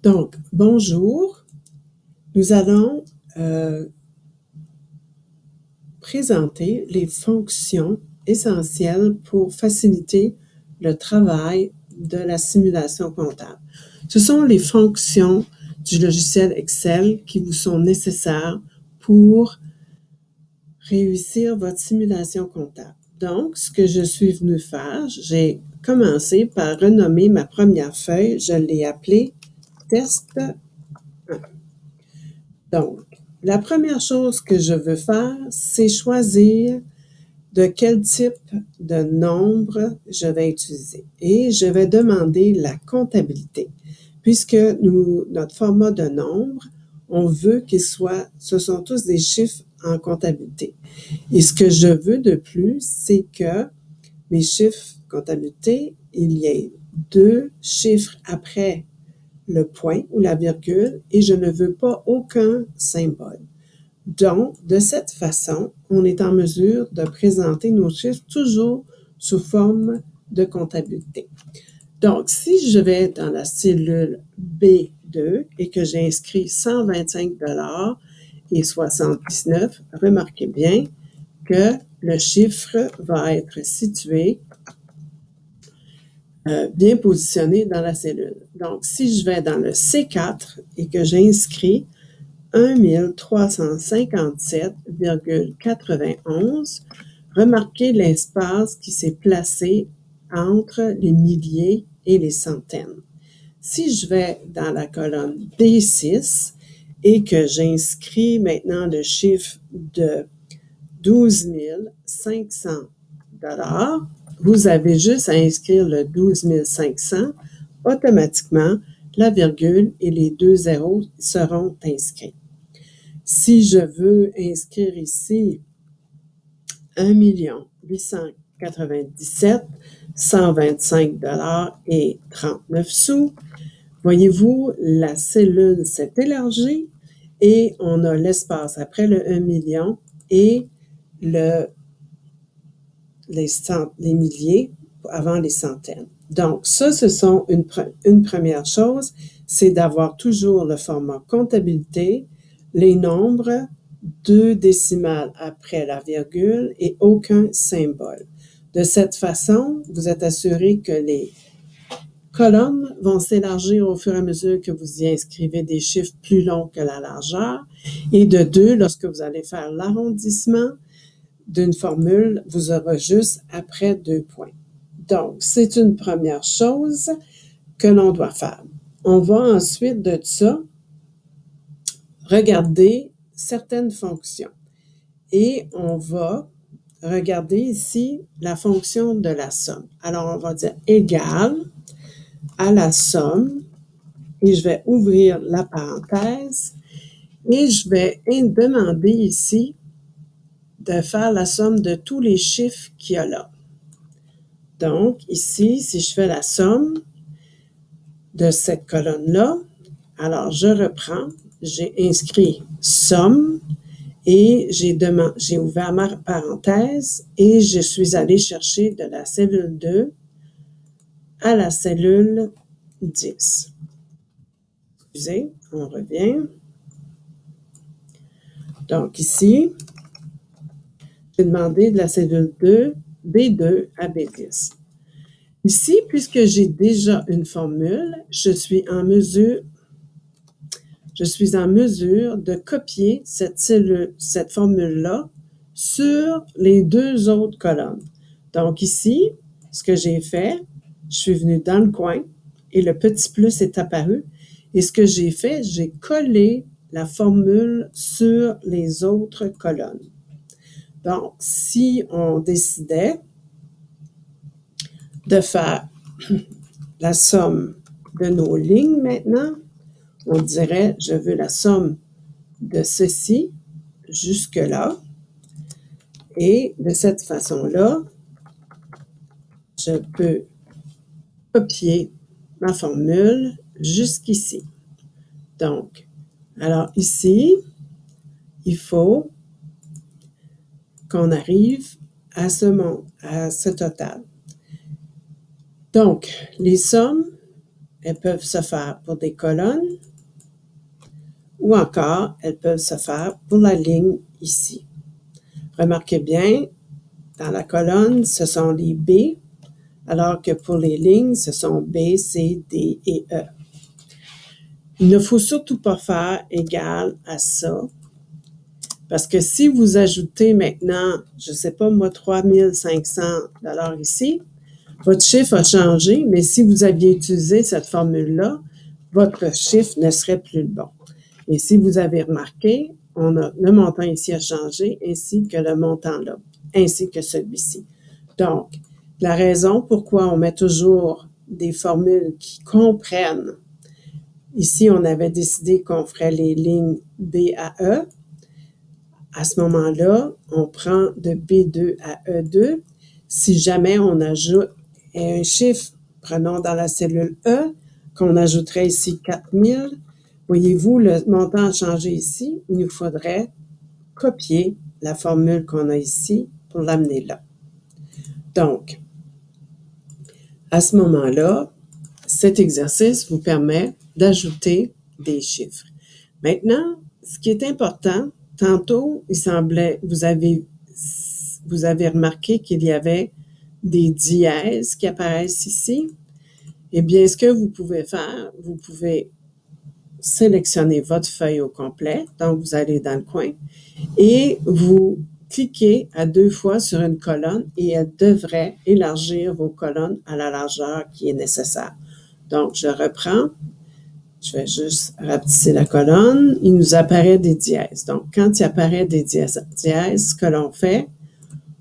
Donc, bonjour. Nous allons présenter les fonctions essentielles pour faciliter le travail de la simulation comptable. Ce sont les fonctions du logiciel Excel qui vous sont nécessaires pour réussir votre simulation comptable. Donc, ce que je suis venu faire, j'ai commencé par renommer ma première feuille. Je l'ai appelée Test 1. Donc, la première chose que je veux faire, c'est choisir de quel type de nombre je vais utiliser. Et je vais demander la comptabilité. Puisque notre format de nombre, on veut ce sont tous des chiffres en comptabilité. Et ce que je veux de plus, c'est que mes chiffres comptabilité, il y ait 2 chiffres après le point ou la virgule et je ne veux pas aucun symbole. Donc, de cette façon, on est en mesure de présenter nos chiffres toujours sous forme de comptabilité. Donc, si je vais dans la cellule B2 et que j'inscris 125 $ et 79, remarquez bien que le chiffre va être situé bien positionné dans la cellule. Donc, si je vais dans le C4 et que j'inscris 1357,91, remarquez l'espace qui s'est placé entre les milliers et les centaines. Si je vais dans la colonne D6 et que j'inscris maintenant le chiffre de 12 500 $, vous avez juste à inscrire le 12 500, automatiquement, la virgule et les 2 zéros seront inscrits. Si je veux inscrire ici 1 897 125 $ et 39 sous, voyez-vous, la cellule s'est élargie et on a l'espace après le 1 million et les milliers avant les centaines. Donc, ça, ce sont une première chose, c'est d'avoir toujours le format comptabilité, les nombres, 2 décimales après la virgule et aucun symbole. De cette façon, vous êtes assuré que les colonnes vont s'élargir au fur et à mesure que vous y inscrivez des chiffres plus longs que la largeur. Et de 2, lorsque vous allez faire l'arrondissement d'une formule, vous aurez juste après 2 points. Donc, c'est une première chose que l'on doit faire. On va ensuite de ça regarder certaines fonctions. Et on va regarder ici la fonction de la somme. Alors, on va dire égale à la somme et je vais ouvrir la parenthèse et je vais demander ici de faire la somme de tous les chiffres qu'il y a là. Donc, ici, si je fais la somme de cette colonne-là, alors je reprends, j'ai inscrit somme et j'ai ouvert ma parenthèse et je suis allée chercher de la cellule 2 à la cellule 10. Excusez, on revient. Donc ici, j'ai demandé de la cellule 2, B2 à B10. Ici, puisque j'ai déjà une formule, je suis en mesure de copier cette formule-là sur les 2 autres colonnes. Donc ici, ce que j'ai fait, je suis venue dans le coin et le petit plus est apparu. Et ce que j'ai fait, j'ai collé la formule sur les autres colonnes. Donc, si on décidait de faire la somme de nos lignes maintenant, on dirait, je veux la somme de ceci jusque-là. Et de cette façon-là, je peux copier ma formule jusqu'ici. Donc, alors ici, il faut qu'on arrive à ce total. Donc, les sommes elles peuvent se faire pour des colonnes ou encore elles peuvent se faire pour la ligne ici. Remarquez bien, dans la colonne, ce sont les B, alors que pour les lignes, ce sont B, C, D et E. Il ne faut surtout pas faire égal à ça, parce que si vous ajoutez maintenant, je ne sais pas moi, 3500 $ ici, votre chiffre a changé, mais si vous aviez utilisé cette formule-là, votre chiffre ne serait plus le bon. Et si vous avez remarqué, le montant ici a changé, ainsi que le montant là, ainsi que celui-ci. Donc, la raison pourquoi on met toujours des formules qui comprennent. Ici, on avait décidé qu'on ferait les lignes B à E. À ce moment-là, on prend de B2 à E2. Si jamais on ajoute un chiffre, prenons dans la cellule E, qu'on ajouterait ici 4000, voyez-vous, le montant a changé ici. Il nous faudrait copier la formule qu'on a ici pour l'amener là. Donc, à ce moment-là, cet exercice vous permet d'ajouter des chiffres. Maintenant, ce qui est important, tantôt, il semblait, vous avez remarqué qu'il y avait des dièses qui apparaissent ici. Eh bien, ce que vous pouvez faire, vous pouvez sélectionner votre feuille au complet. Donc, vous allez dans le coin et vous cliquez à 2 fois sur une colonne et elle devrait élargir vos colonnes à la largeur qui est nécessaire. Donc, je reprends. Je vais juste rapetisser la colonne. Il nous apparaît des dièses. Donc, quand il apparaît des dièses, ce que l'on fait,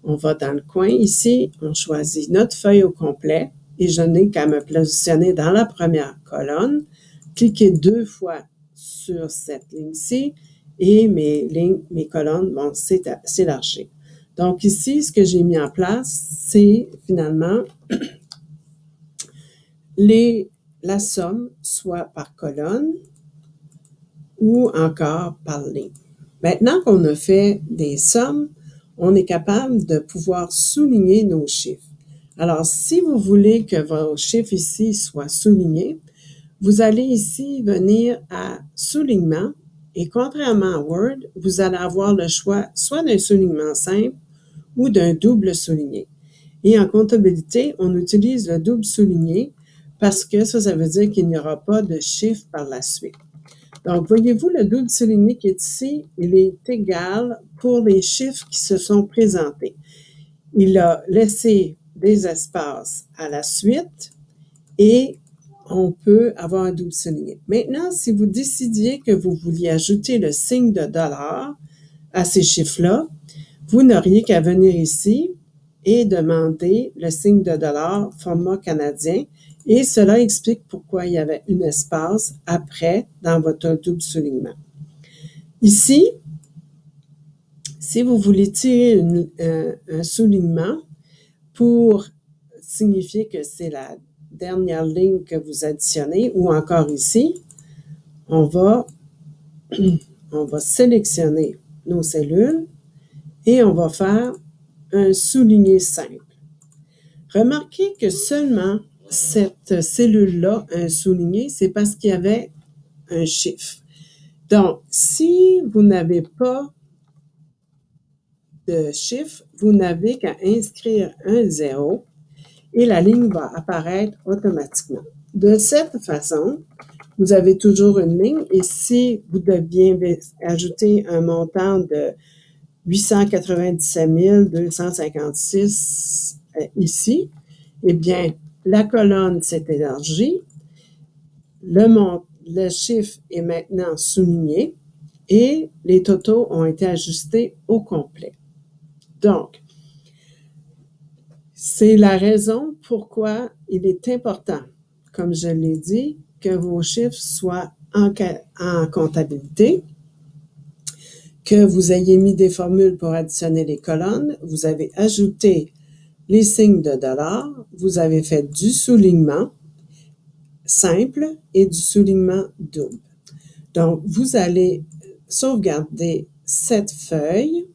on va dans le coin ici, on choisit notre feuille au complet et je n'ai qu'à me positionner dans la première colonne, cliquer 2 fois sur cette ligne-ci et mes colonnes vont s'élargir. Donc ici, ce que j'ai mis en place, c'est finalement la somme, soit par colonne ou encore par ligne. Maintenant qu'on a fait des sommes, on est capable de pouvoir souligner nos chiffres. Alors, si vous voulez que vos chiffres ici soient soulignés, vous allez ici venir à soulignement et contrairement à Word, vous allez avoir le choix soit d'un soulignement simple ou d'un double souligné. Et en comptabilité, on utilise le double souligné parce que ça veut dire qu'il n'y aura pas de chiffre par la suite. Donc, voyez-vous, le double souligné qui est ici, il est égal pour les chiffres qui se sont présentés. Il a laissé des espaces à la suite et on peut avoir un double souligné. Maintenant, si vous décidiez que vous vouliez ajouter le signe de dollar à ces chiffres-là, vous n'auriez qu'à venir ici et demander le signe de dollar format canadien. Et cela explique pourquoi il y avait un espace après dans votre double soulignement. Ici, si vous voulez tirer un soulignement pour signifier que c'est la dernière ligne que vous additionnez, ou encore ici, on va sélectionner nos cellules et on va faire un souligné simple. Remarquez que seulement cette cellule-là, un souligné, c'est parce qu'il y avait un chiffre. Donc, si vous n'avez pas de chiffre, vous n'avez qu'à inscrire un 0 et la ligne va apparaître automatiquement. De cette façon, vous avez toujours une ligne et si vous deviez ajouter un montant de 897 256 ici, eh bien, la colonne s'est élargie, le chiffre est maintenant souligné et les totaux ont été ajustés au complet. Donc, c'est la raison pourquoi il est important, comme je l'ai dit, que vos chiffres soient en comptabilité, que vous ayez mis des formules pour additionner les colonnes, vous avez ajouté les signes de dollars, vous avez fait du soulignement simple et du soulignement double. Donc, vous allez sauvegarder cette feuille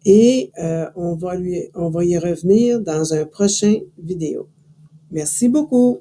et on va y revenir dans un prochain vidéo. Merci beaucoup.